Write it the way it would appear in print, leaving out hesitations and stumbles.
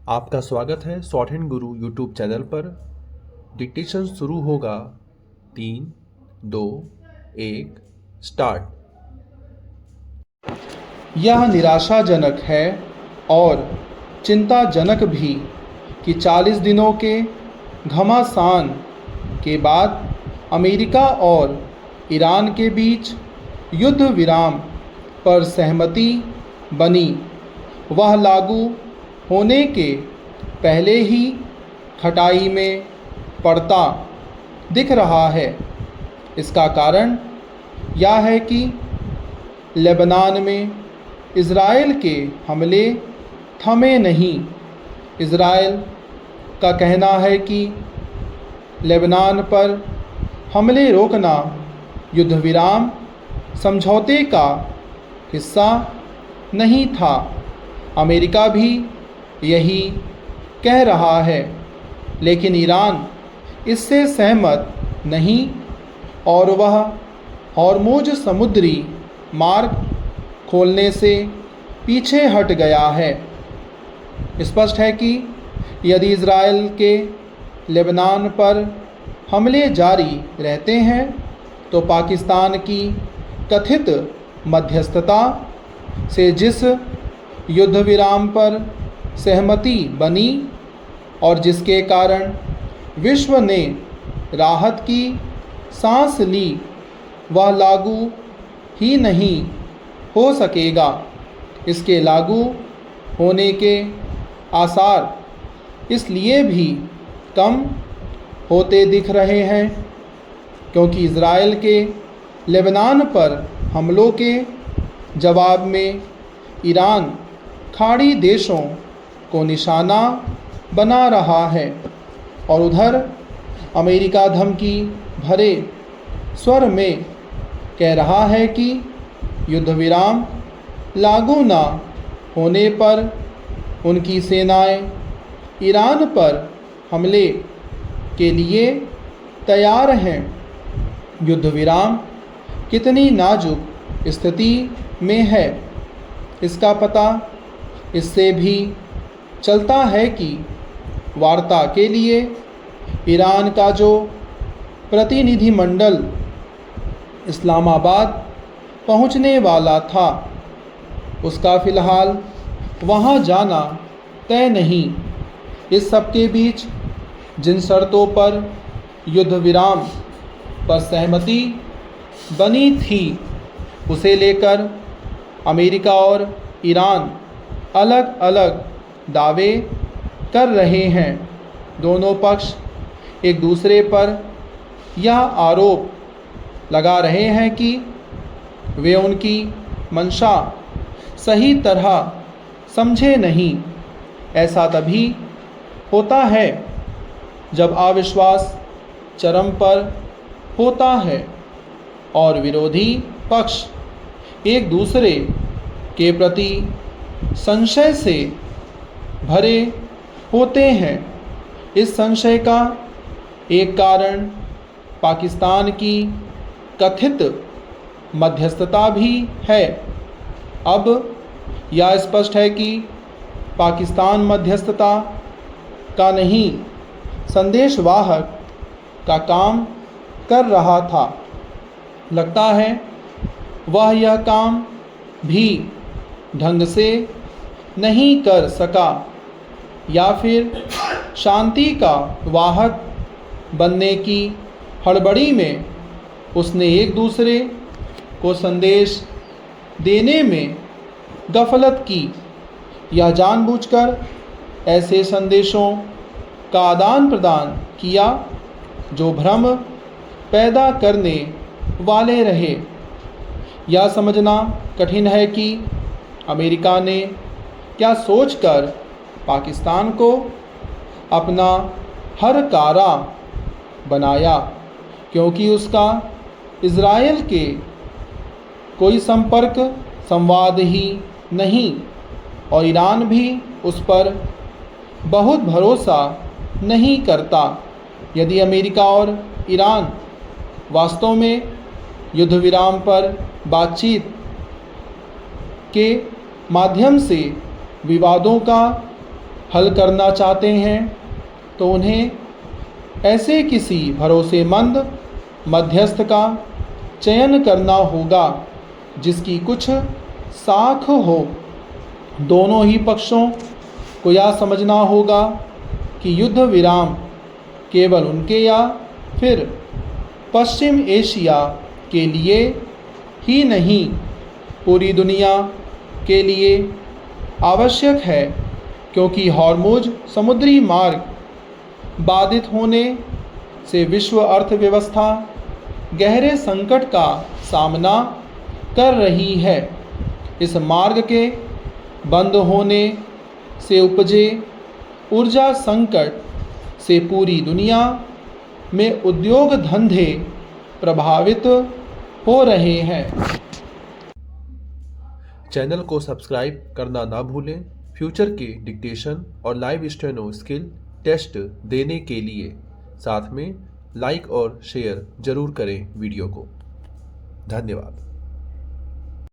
आपका स्वागत है शॉर्ट हैंड गुरु यूट्यूब चैनल पर। डिक्टेशन शुरू होगा। 3, 2, 1 स्टार्ट। यह निराशाजनक है और चिंताजनक भी कि 40 दिनों के घमासान के बाद अमेरिका और ईरान के बीच युद्ध विराम पर सहमति बनी, वह लागू होने के पहले ही खटाई में पड़ता दिख रहा है। इसका कारण यह है कि लेबनान में इज़राइल के हमले थमे नहीं। इज़राइल का कहना है कि लेबनान पर हमले रोकना युद्ध विराम समझौते का हिस्सा नहीं था। अमेरिका भी यही कह रहा है, लेकिन ईरान इससे सहमत नहीं और वह हॉर्मुज़ समुद्री मार्ग खोलने से पीछे हट गया है। स्पष्ट है कि यदि इज़राइल के लेबनान पर हमले जारी रहते हैं तो पाकिस्तान की कथित मध्यस्थता से जिस युद्ध विराम पर सहमति बनी और जिसके कारण विश्व ने राहत की सांस ली, वह लागू ही नहीं हो सकेगा। इसके लागू होने के आसार इसलिए भी कम होते दिख रहे हैं क्योंकि इज़राइल के लेबनान पर हमलों के जवाब में ईरान खाड़ी देशों को निशाना बना रहा है और उधर अमेरिका धमकी भरे स्वर में कह रहा है कि युद्ध विराम लागू न होने पर उनकी सेनाएं ईरान पर हमले के लिए तैयार हैं। युद्ध विराम कितनी नाजुक स्थिति में है, इसका पता इससे भी चलता है कि वार्ता के लिए ईरान का जो प्रतिनिधिमंडल इस्लामाबाद पहुंचने वाला था, उसका फ़िलहाल वहां जाना तय नहीं। इस सब के बीच जिन शर्तों पर युद्ध विराम पर सहमति बनी थी, उसे लेकर अमेरिका और ईरान अलग अलग दावे कर रहे हैं। दोनों पक्ष एक दूसरे पर यह आरोप लगा रहे हैं कि वे उनकी मंशा सही तरह समझे नहीं। ऐसा तभी होता है जब अविश्वास चरम पर होता है और विरोधी पक्ष एक दूसरे के प्रति संशय से भरे होते हैं। इस संशय का एक कारण पाकिस्तान की कथित मध्यस्थता भी है। अब यह स्पष्ट है कि पाकिस्तान मध्यस्थता का नहीं, संदेशवाहक का काम कर रहा था। लगता है वह यह काम भी ढंग से नहीं कर सका या फिर शांति का वाहक बनने की हड़बड़ी में उसने एक दूसरे को संदेश देने में गफलत की। यह जानबूझकर ऐसे संदेशों का आदान प्रदान किया जो भ्रम पैदा करने वाले रहे। यह समझना कठिन है कि अमेरिका ने क्या सोचकर पाकिस्तान को अपना हर कारा बनाया, क्योंकि उसका इज़राइल के कोई संपर्क संवाद ही नहीं और ईरान भी उस पर बहुत भरोसा नहीं करता। यदि अमेरिका और ईरान वास्तव में युद्ध विराम पर बातचीत के माध्यम से विवादों का हल करना चाहते हैं तो उन्हें ऐसे किसी भरोसेमंद मध्यस्थ का चयन करना होगा जिसकी कुछ साख हो। दोनों ही पक्षों को यह समझना होगा कि युद्ध विराम केवल उनके या फिर पश्चिम एशिया के लिए ही नहीं, पूरी दुनिया के लिए आवश्यक है, क्योंकि हॉर्मुज समुद्री मार्ग बाधित होने से विश्व अर्थव्यवस्था गहरे संकट का सामना कर रही है। इस मार्ग के बंद होने से उपजे ऊर्जा संकट से पूरी दुनिया में उद्योग धंधे प्रभावित हो रहे हैं। चैनल को सब्सक्राइब करना ना भूलें। फ्यूचर के डिक्टेशन और लाइव स्टेनो स्किल टेस्ट देने के लिए साथ में लाइक और शेयर जरूर करें वीडियो को। धन्यवाद।